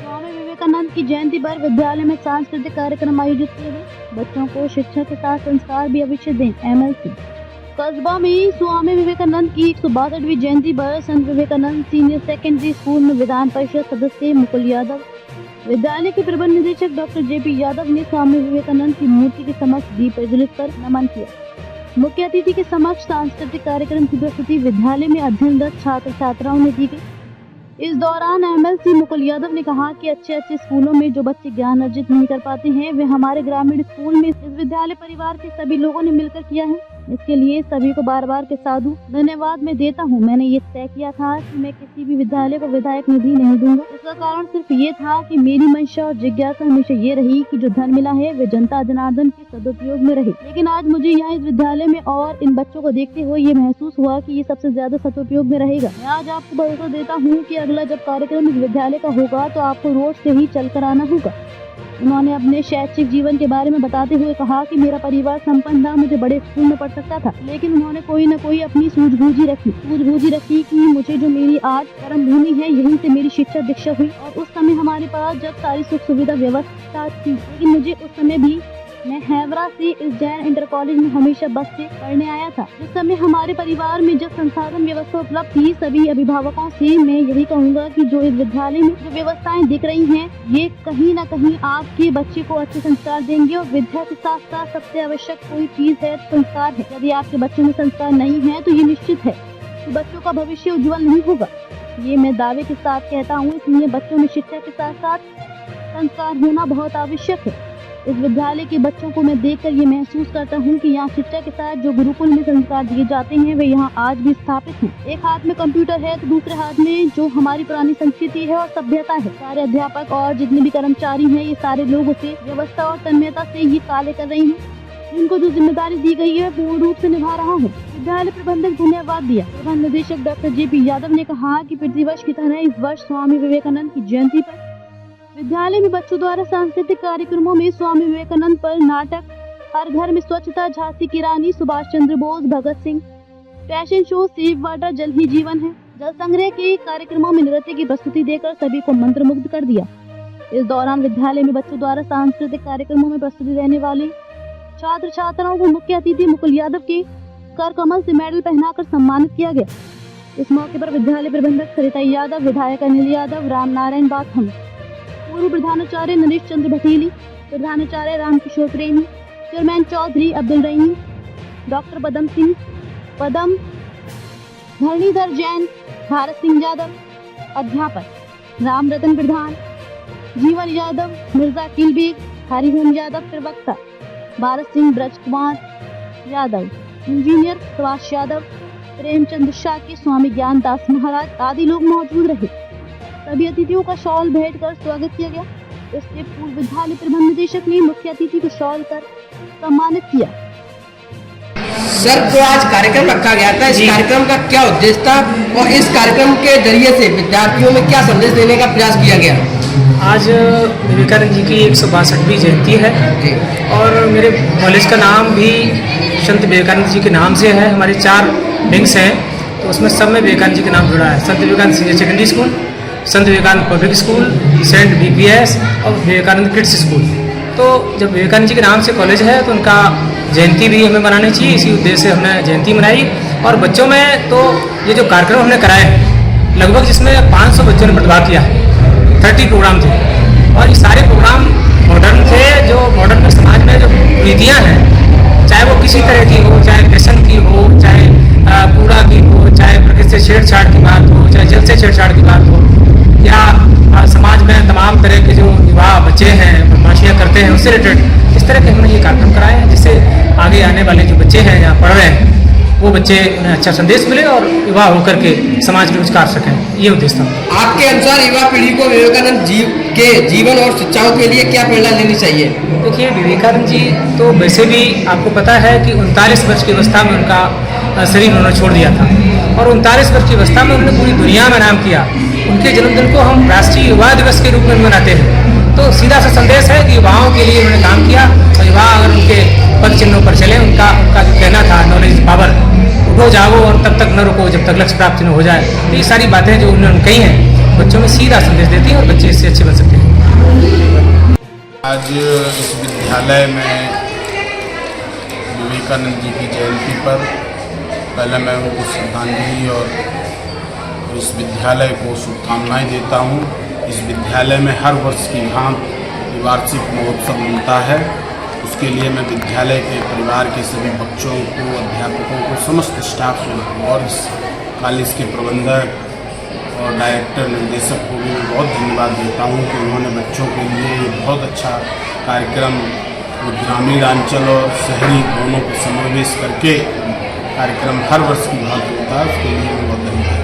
स्वामी विवेकानंद की जयंती पर विद्यालय में सांस्कृतिक कार्यक्रम आयोजित किए गए। बच्चों को शिक्षा के साथ संस्कार भी अवश्य दें। MLC कस्बा में स्वामी विवेकानंद की 162वीं जयंती पर संत विवेकानंद सीनियर सेकेंडरी स्कूल में विधान परिषद सदस्य मुकुल यादव, विद्यालय के प्रबंध निदेशक डॉक्टर JP यादव ने स्वामी विवेकानंद की मूर्ति के समक्ष दीप प्रज्वलित कर नमन किया। मुख्य अतिथि के समक्ष सांस्कृतिक कार्यक्रम की प्रस्तुति विद्यालय में अध्ययनरत छात्र छात्राओं ने दी गई। इस दौरान MLC मुकुल यादव ने कहा कि अच्छे स्कूलों में जो बच्चे ज्ञान अर्जित नहीं कर पाते हैं, वे हमारे ग्रामीण स्कूल में इस विद्यालय परिवार के सभी लोगों ने मिलकर किया है। इसके लिए सभी को बार बार के साधु धन्यवाद मैं देता हूँ। मैंने ये तय किया था कि मैं किसी भी विद्यालय को विधायक निधि नहीं दूंगा। इसका कारण सिर्फ ये था कि मेरी मंशा और जिज्ञासा हमेशा ये रही कि जो धन मिला है वे जनता जनार्दन के सदुपयोग में रहे। लेकिन आज मुझे यहाँ इस विद्यालय में और इन बच्चों को देखते हुए ये महसूस हुआ कि ये सबसे ज्यादा सदुपयोग में रहेगा। मैं आज आपको भरोसा देता हूँ कि अगला जब कार्यक्रम इस विद्यालय का होगा तो आपको रोड से ही चल कर आना होगा। उन्होंने अपने शैक्षिक जीवन के बारे में बताते हुए कहा कि मेरा परिवार संपन्न था, मुझे बड़े स्कूल में पढ़ सकता था, लेकिन उन्होंने कोई न कोई अपनी सूझबूझ रखी कि मुझे जो मेरी आज कर्म भूमि है यहीं से मेरी शिक्षा दीक्षा हुई। और उस समय हमारे पास जब सारी सुख सुविधा व्यवस्था थी, लेकिन मुझे उस समय भी मैं हैवरा से इस जैन इंटर कॉलेज में हमेशा बस से पढ़ने आया था। इस समय हमारे परिवार में जब संसाधन व्यवस्था उपलब्ध थी, सभी अभिभावकों से मैं यही कहूँगा कि जो इस विद्यालय में जो व्यवस्थाएं दिख रही हैं, ये कहीं न कहीं आपके बच्चे को अच्छे संस्कार देंगे। और विद्या के साथ साथ सबसे आवश्यक कोई चीज है संस्कार है। यदि आपके बच्चे में संस्कार नहीं है तो ये निश्चित है कि बच्चों का भविष्य उज्जवल नहीं होगा। ये मैं दावे के साथ कहता हूँ। इसलिए बच्चों में शिक्षा के साथ साथ संस्कार होना बहुत आवश्यक है। इस विद्यालय के बच्चों को मैं देखकर ये महसूस करता हूँ कि यहाँ शिक्षा के साथ जो गुरुकुल में संस्कार दिए जाते हैं वे यहाँ आज भी स्थापित हैं। एक हाथ में कंप्यूटर है तो दूसरे हाथ में जो हमारी पुरानी संस्कृति है और सभ्यता है। सारे अध्यापक और जितने भी कर्मचारी हैं, ये सारे लोग उसे व्यवस्था और तन्मयता से ये कार्य कर रही हैं। इनको जो जिम्मेदारी दी गई है पूर्ण रूप से निभा रहा हूँ। विद्यालय प्रबंधक धन्यवाद दिया। प्रबंध निदेशक डॉक्टर JP यादव ने कहा कि प्रतिवर्ष की तरह इस वर्ष स्वामी विवेकानंद की जयंती पर विद्यालय में बच्चों द्वारा सांस्कृतिक कार्यक्रमों में स्वामी विवेकानंद पर नाटक, हर घर में स्वच्छता, झांसी की रानी, Subhash Chandra Bose, Bhagat Singh, fashion show, save water, जल ही जीवन है, जल संग्रह के कार्यक्रमों में नृत्य की प्रस्तुति देकर सभी को मंत्रमुग्ध कर दिया। इस दौरान विद्यालय में बच्चों द्वारा सांस्कृतिक कार्यक्रमों में प्रस्तुति देने वाले छात्र छात्राओं को मुख्य अतिथि मुकुल यादव के कर कमल से मेडल पहनाकर सम्मानित किया गया। इस मौके पर विद्यालय प्रबंधक सरिता यादव, विधायक अनिल यादव, राम नारायण बाथम, पूर्व प्रधानाचार्य नरेश चंद्र भटेली, प्रधानाचार्य रामकिशोर प्रेमी, चेयरमैन चौधरी अब्दुल रहीम, डॉक्टर पदम सिंह, धरणीधर जैन, भारत सिंह यादव, अध्यापक राम रतन प्रधान, जीवन यादव, मिर्जा किलबेग, हरिओम यादव, प्रवक्ता भारत सिंह ब्रज कुमार यादव, इंजीनियर सुभाष यादव, प्रेमचंद शाकी, स्वामी ज्ञान दास महाराज आदि लोग मौजूद रहे। सभी अतिथियों का शॉल भेंट कर स्वागत किया गया। इसके पूर्व विद्यालय प्रबंध निदेशक ने मुख्य अतिथि को शॉल कर सम्मानित किया। सर, तो आज कार्यक्रम रखा गया था, इस कार्यक्रम का क्या उद्देश्य था और इस कार्यक्रम के जरिए से विद्यार्थियों में क्या संदेश देने का प्रयास किया गया? आज विवेकानंद जी की 162वीं जयंती है और मेरे कॉलेज का नाम भी संत विवेकानंद जी के नाम से है। हमारे 4 विंग्स हैं, तो उसमें सब में विवेकानंद जी का नाम जुड़ा है। संत Vivekananda senior secondary school, Sant Vivekananda public school, saint BPS और विवेकानंद किड्स स्कूल। तो जब विवेकानंद जी के नाम से कॉलेज है तो उनका जयंती भी हमें मनानी चाहिए। इसी उद्देश्य से हमने जयंती मनाई। और बच्चों में तो ये जो कार्यक्रम हमने कराए लगभग, जिसमें 500 बच्चों ने प्रतिभाग किया, 30 प्रोग्राम थे और ये सारे प्रोग्राम मॉडर्न थे। जो मॉडर्न समाज में जो नीतियाँ हैं, चाहे वो किसी तरह की हो, चाहे फैशन की हो, चाहे कूड़ा की हो, चाहे प्रकृति से छेड़छाड़ की बात हो, चाहे जल से छेड़छाड़ की बात हो, या समाज में तमाम तरह के जो युवा बच्चे हैं बदमाशियाँ करते हैं, उससे रिलेटेड इस तरह के हमने ये कार्यक्रम कराए हैं, जिससे आगे आने वाले जो बच्चे हैं यहाँ पढ़ रहे हैं वो बच्चे उन्हें अच्छा संदेश मिले और युवा होकर के समाज में कुछ कर सकें। ये उद्देश्य था। आपके अनुसार युवा पीढ़ी को विवेकानंद जी के जीवन और शिक्षाओं के लिए क्या प्रेरणा लेनी चाहिए? देखिए, विवेकानंद जी तो वैसे भी आपको पता है कि 39 वर्ष की अवस्था में उनका शरीर उन्होंने छोड़ दिया था और 39 वर्ष की अवस्था में उन्होंने पूरी दुनिया में नाम किया। उनके जन्मदिन को हम राष्ट्रीय युवा दिवस के रूप में मनाते हैं। तो सीधा सा संदेश है कि युवाओं के लिए उन्होंने काम किया और युवा अगर उनके पद चिन्हों पर चले, उनका जो कहना था नॉलेज पावर, उठो जागो और तब तक न रुको जब तक लक्ष्य प्राप्ति न हो जाए। तो ये सारी बातें जो उन्होंने कही हैं बच्चों में सीधा संदेश देती हैं और बच्चे इससे अच्छे बन सकते हैं। आज इस विद्यालय में विवेकानंद जी की जयंती पर पहले मैं उनको श्रद्धांजलि और इस विद्यालय को शुभकामनाएं देता हूं। इस विद्यालय में हर वर्ष की भांति वार्षिक महोत्सव मिलता है। उसके लिए मैं विद्यालय के परिवार के सभी बच्चों को, अध्यापकों को, समस्त स्टाफ को और इस कॉलेज के प्रबंधक और डायरेक्टर निर्देशक को भी मैं बहुत धन्यवाद देता हूं कि उन्होंने बच्चों के लिए ये बहुत अच्छा कार्यक्रम ग्रामीण अंचल और शहरी दोनों को समावेश करके कार्यक्रम हर वर्ष की भांति होता है। उसके लिए मैं बहुत धन्यवाद।